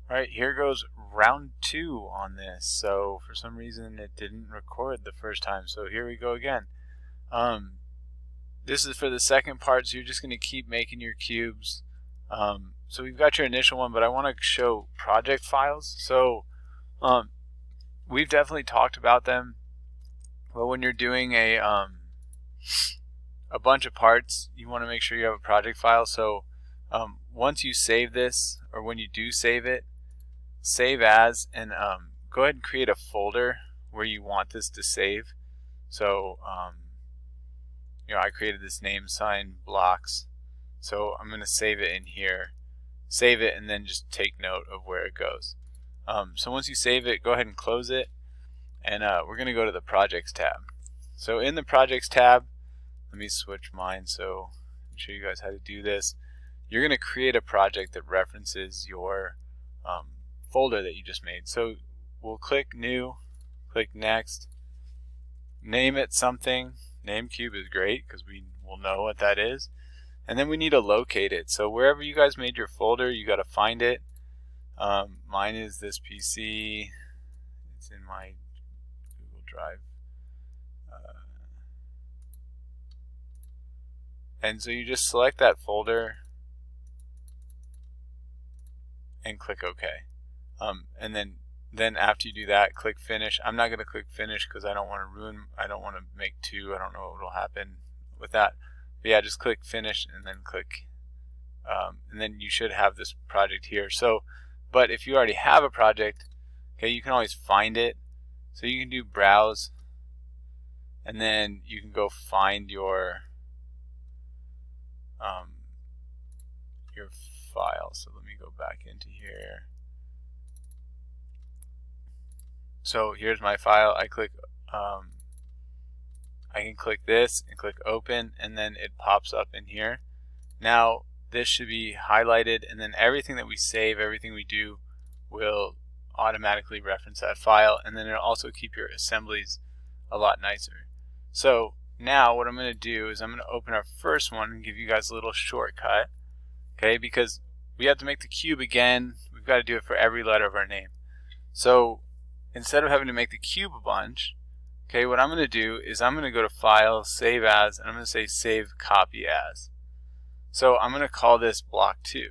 Alright, here goes round 2 on this. So for some reason it didn't record the first time, so here we go again. This is for the second part, so you're just going to keep making your cubes. So we've got your initial one, but I want to show project files. So we've definitely talked about them, but when you're doing a bunch of parts, you want to make sure you have a project file. So once you save this, or when you do save it, save as, and go ahead and create a folder where you want this to save. So I created this name sign blocks, so I'm going to save it in here. Save it and then just take note of where it goes. So once you save it, go ahead and close it, and we're going to go to the projects tab. So in the projects tab, let me switch mine so I can show you guys how to do this. You're going to create a project that references your folder that you just made. So we'll click new, click next, name it something. Name cube is great because we will know what that is, and then we need to locate it. So wherever you guys made your folder, you got to find it. Mine is this PC. It's in my Google Drive. And so you just select that folder and click OK. And then after you do that, click finish. I'm not going to click finish because I don't want to make two. I don't know what will happen with that. But yeah, just click finish and then click, and then you should have this project here. So, but if you already have a project, okay, you can always find it. So you can do browse, and then you can go find your file. So let me go back into here. So here's my file. I can click this and click open, and then it pops up in here. Now this should be highlighted, and then everything that we save, everything we do, will automatically reference that file, and then it'll also keep your assemblies a lot nicer. So now what I'm going to do is I'm going to open our first one and give you guys a little shortcut, okay, because we have to make the cube again. We've got to do it for every letter of our name. So instead of having to make the cube a bunch, okay, what I'm going to do is I'm going to go to File, Save As, and I'm going to say Save Copy As. So I'm going to call this Block 2.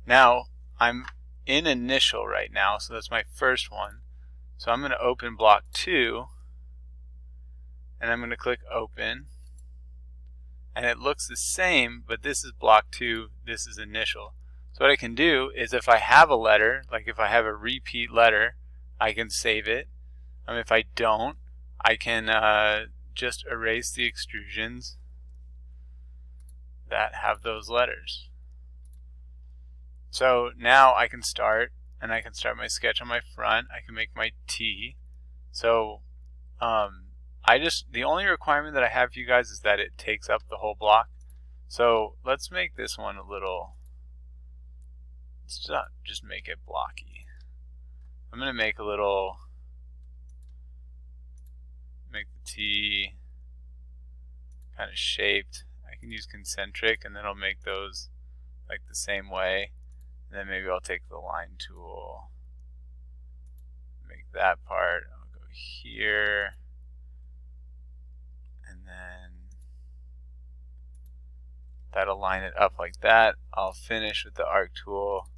Now I'm in Initial right now, so that's my first one. So I'm going to open Block 2, and I'm going to click Open. And it looks the same, but this is Block 2, this is Initial. So what I can do is if I have a letter, like if I have a repeat letter, I can save it. If I don't, I can just erase the extrusions that have those letters. So now I can start, and I can start my sketch on my front. I can make my T. So the only requirement that I have for you guys is that it takes up the whole block. So let's make this one a little, let's not just make it blocky. I'm going to make a little, make the T kind of shaped. I can use concentric, and then I'll make those like the same way. And then maybe I'll take the line tool, make that part. I'll go here, and then that'll line it up like that. I'll finish with the arc tool.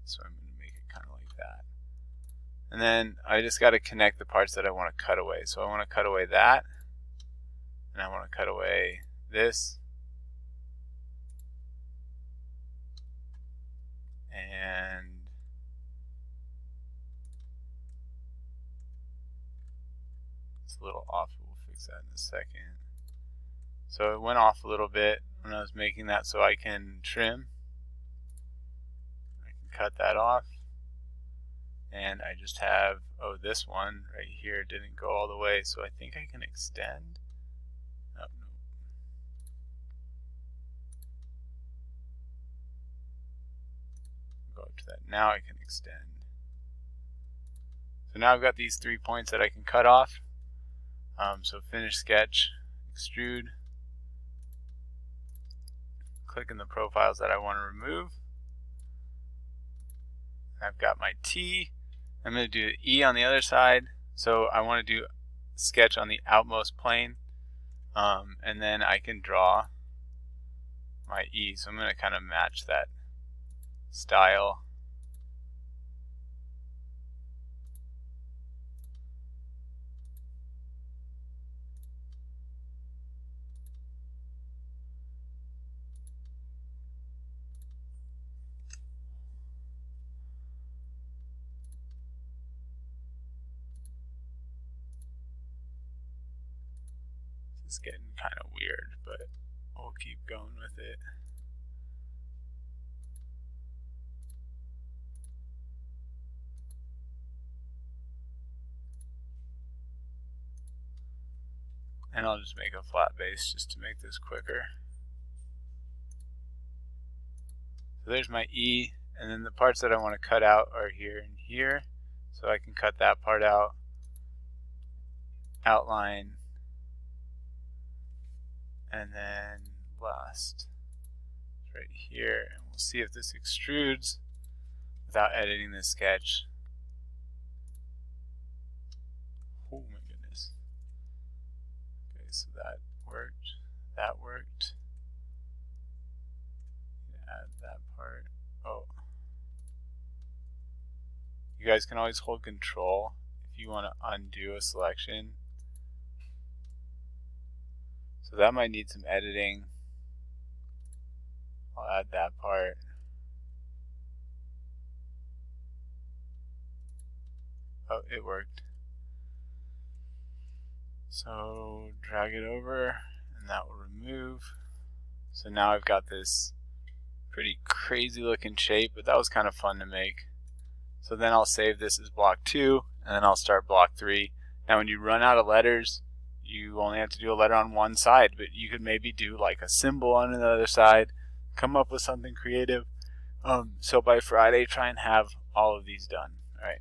So I'm going to make it kind of like that. And then I just got to connect the parts that I want to cut away. So I want to cut away that, and I want to cut away this, and it's a little off. We'll fix that in a second. So it went off a little bit when I was making that, so I can trim. I can cut that off. And I just have, oh, this one right here didn't go all the way, so I think I can extend. Oh, no. Go up to that. Now I can extend. So now I've got these 3 points that I can cut off. So finish sketch, extrude, click in the profiles that I want to remove. I've got my T. I'm going to do E on the other side. So I want to do sketch on the outmost plane. And then I can draw my E. So I'm going to kind of match that style. This is getting kind of weird, but we'll keep going with it. And I'll just make a flat base just to make this quicker. So there's my E, and then the parts that I want to cut out are here and here. So I can cut that part out, outline, and then last right here. And we'll see if this extrudes without editing this sketch. Oh my goodness. Okay, so that worked. That worked. Add that part. Oh. You guys can always hold Control if you want to undo a selection. So that might need some editing. I'll add that part. Oh, it worked. So drag it over and that will remove. So now I've got this pretty crazy looking shape, but that was kind of fun to make. So then I'll save this as block 2 and then I'll start block 3. Now when you run out of letters, you only have to do a letter on one side, but you could maybe do like a symbol on the other side, come up with something creative. So by Friday, try and have all of these done. All right.